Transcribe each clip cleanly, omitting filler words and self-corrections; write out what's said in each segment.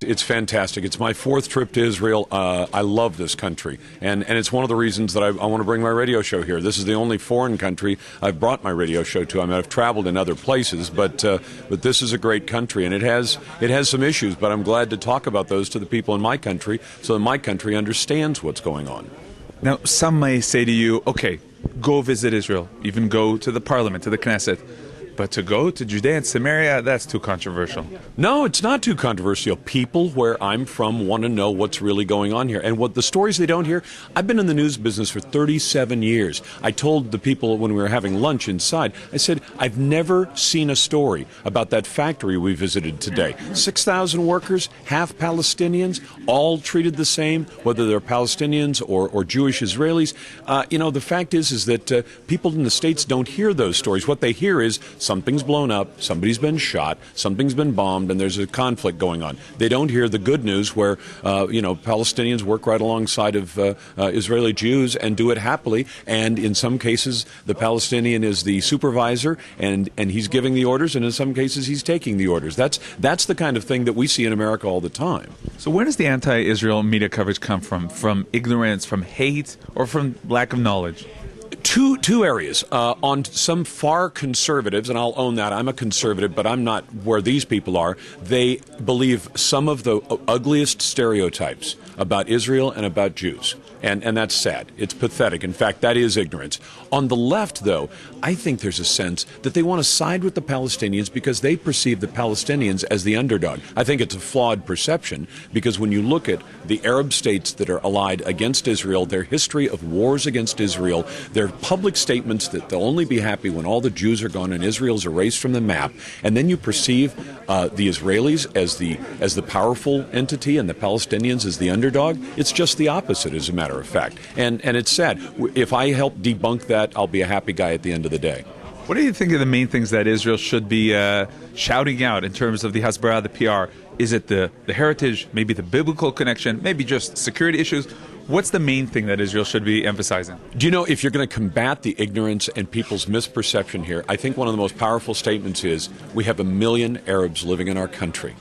It's fantastic. It's my fourth trip to Israel. I love this country, and it's one of the reasons that I want to bring my radio show here. This is the only foreign country I've brought my radio show to. I mean, I've traveled in other places, but this is a great country, and it has some issues, but I'm glad to talk about those to the people in my country so that my country understands what's going on. Now, some may say to you, okay, go visit Israel, even go to the parliament, to the Knesset. But to go to Judea and Samaria, that's too controversial. No, it's not too controversial. People where I'm from want to know what's really going on here. And what the stories they don't hear, I've been in the news business for 37 years. I told the people when we were having lunch inside, I said, I've never seen a story about that factory we visited today. 6,000 workers, half Palestinians, all treated the same, whether they're Palestinians or Jewish Israelis. The fact is that people in the States don't hear those stories. What they hear is something's blown up, somebody's been shot, something's been bombed, and there's a conflict going on. They don't hear the good news where, Palestinians work right alongside of Israeli Jews and do it happily. And in some cases, the Palestinian is the supervisor, and he's giving the orders, and in some cases, he's taking the orders. That's the kind of thing that we see in America all the time. So where does the anti-Israel media coverage come from? From ignorance, from hate, or from lack of knowledge? Two areas. On some far conservatives, and I'll own that, I'm a conservative, but I'm not where these people are, they believe some of the ugliest stereotypes about Israel and about Jews. And that's sad. It's pathetic. In fact, that is ignorance. On the left, though, I think there's a sense that they want to side with the Palestinians because they perceive the Palestinians as the underdog. I think it's a flawed perception because when you look at the Arab states that are allied against Israel, their history of wars against Israel, their public statements that they'll only be happy when all the Jews are gone and Israel's erased from the map, and then you perceive the Israelis as the powerful entity and the Palestinians as the underdog, it's just the opposite, as a matter of fact. And it's sad. If I help debunk that, I'll be a happy guy at the end of the day. What do you think are the main things that Israel should be shouting out in terms of the Hasbara, the PR? Is it the heritage, maybe the biblical connection, maybe just security issues? What's the main thing that Israel should be emphasizing? Do you know, if you're going to combat the ignorance and people's misperception here, I think one of the most powerful statements is we have 1 million Arabs living in our country.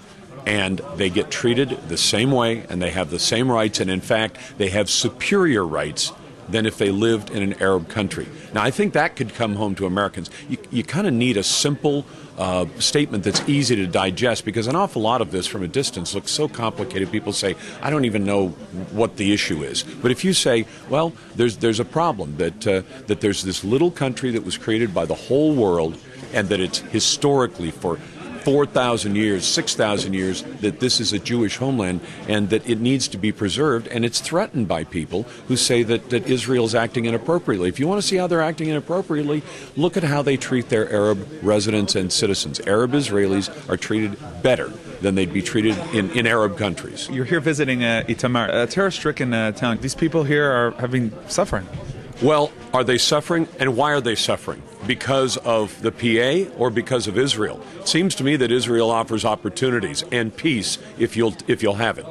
And they get treated the same way, and they have the same rights, and in fact, they have superior rights than if they lived in an Arab country. Now, I think that could come home to Americans. You kind of need a simple statement that's easy to digest, because an awful lot of this from a distance looks so complicated. People say, I don't even know what the issue is. But if you say, well, there's a problem, that there's this little country that was created by the whole world, and that it's historically for 4,000 years, 6,000 years, that this is a Jewish homeland and that it needs to be preserved, and it's threatened by people who say that Israel's acting inappropriately. If you want to see how they're acting inappropriately, look at how they treat their Arab residents and citizens. Arab Israelis are treated better than they'd be treated in Arab countries. You're here visiting Itamar, a terror-stricken town. These people here are having suffering. Well, are they suffering, and why are they suffering? Because of the PA or because of Israel? It seems to me that Israel offers opportunities and peace if you'll have it.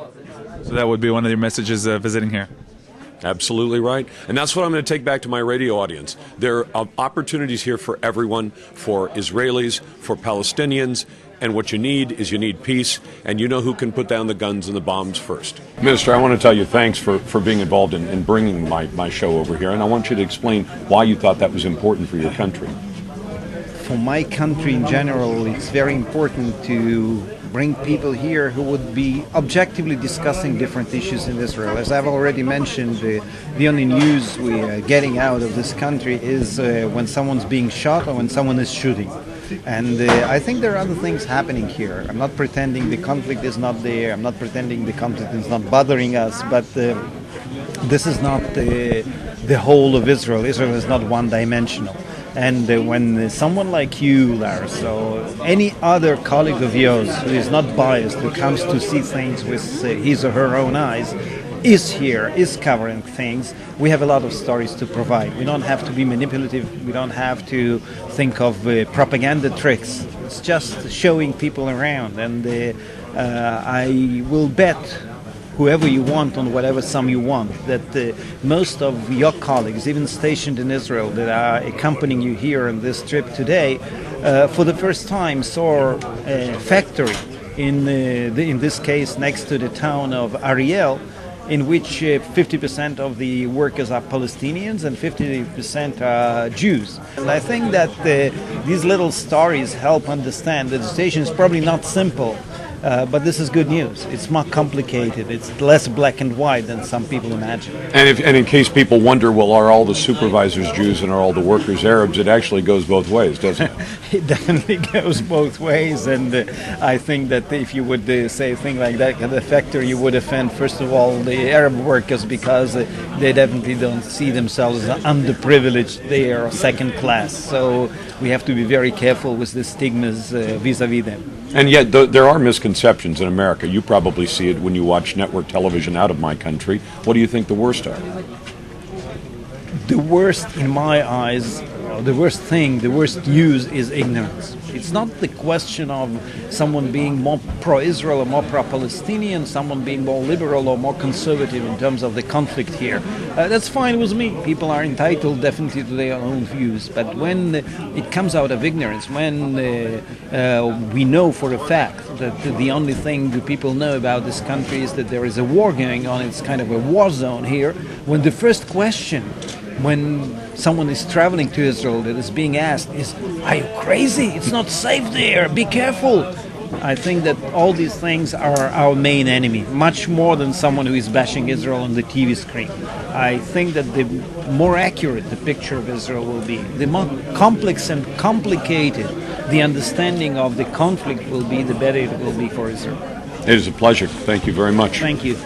So that would be one of your messages visiting here? Absolutely right. And that's what I'm going to take back to my radio audience. There are opportunities here for everyone, for Israelis, for Palestinians, and what you need peace, and you know who can put down the guns and the bombs first. Minister, I want to tell you thanks for being involved in bringing my show over here, and I want you to explain why you thought that was important for your country. For my country in general, it's very important to bring people here who would be objectively discussing different issues in Israel. As I've already mentioned, the only news we are getting out of this country is when someone's being shot or when someone is shooting. And I think there are other things happening here. I'm not pretending the conflict is not there. I'm not pretending the conflict is not bothering us. But this is not the whole of Israel. Israel is not one-dimensional. And when someone like you, Larson, or any other colleague of yours who is not biased, who comes to see things with his or her own eyes, is here, is covering things, we have a lot of stories to provide. We don't have to be manipulative. We don't have to think of propaganda tricks. It's just showing people around. And I will bet whoever you want on whatever sum you want, that most of your colleagues, even stationed in Israel, that are accompanying you here on this trip today, for the first time saw a factory in this case next to the town of Ariel, in which 50% of the workers are Palestinians and 50% are Jews. And I think that these little stories help understand that the situation is probably not simple, but this is good news. It's more complicated. It's less black and white than some people imagine. And in case people wonder, well, are all the supervisors Jews and are all the workers Arabs? It actually goes both ways, doesn't it? It definitely goes both ways, and I think that if you would say a thing like that at the factory, you would offend, first of all, the Arab workers, because they definitely don't see themselves as underprivileged. They are second class. So we have to be very careful with the stigmas vis-a-vis them. And yet there are misconceptions in America. You probably see it when you watch network television out of my country. What do you think the worst are? The worst, in my eyes, the worst thing, the worst news is ignorance. It's not the question of someone being more pro-Israel or more pro-Palestinian, someone being more liberal or more conservative in terms of the conflict here. That's fine with me. People are entitled definitely to their own views. But when it comes out of ignorance, when we know for a fact that the only thing the people know about this country is that there is a war going on, it's kind of a war zone here, when the first question when someone is traveling to Israel that is being asked is, are you crazy? It's not safe there. Be careful. I think that all these things are our main enemy, much more than someone who is bashing Israel on the TV screen. I think that the more accurate the picture of Israel will be, the more complex and complicated the understanding of the conflict will be, the better it will be for Israel. It is a pleasure. Thank you very much. Thank you.